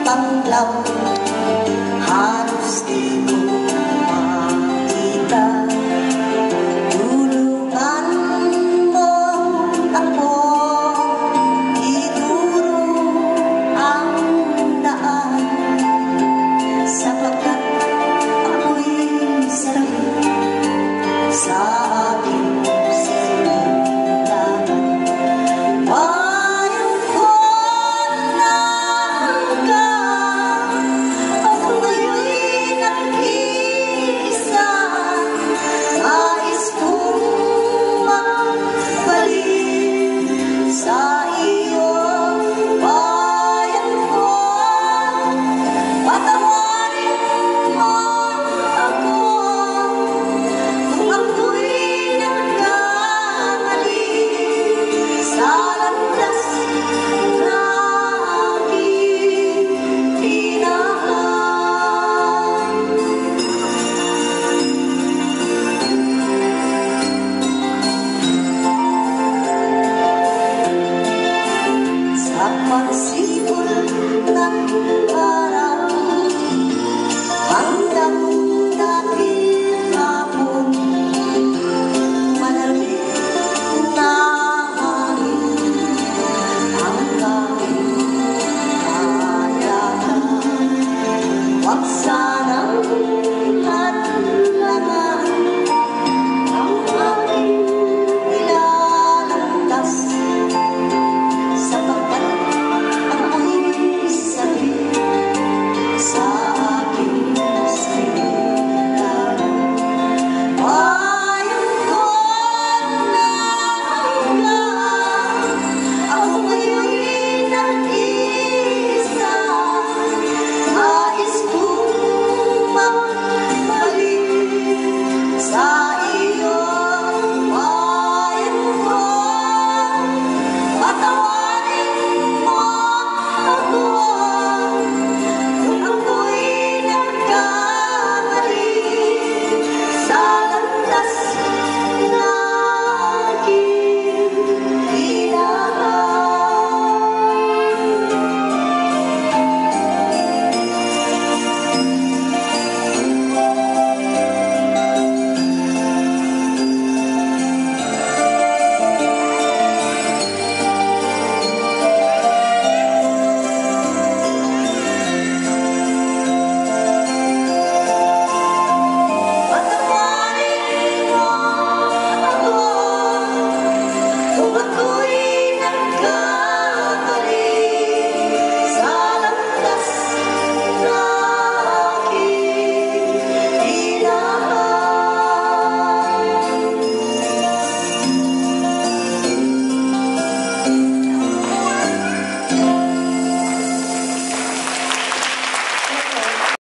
panglaw, halos di ko makita. Tulungan mo ako, ituro ang daan, sapagkat ako'y sakit sa aking silangan. Ayaw ko na hanggang ako nga'yo'y nag-iisa. Nais kong magbalik sa iyo. Ayaw ko, patawarin mo ako kung ako'y nagkamali sa landas na aking tinahan. Sa pagsibol ng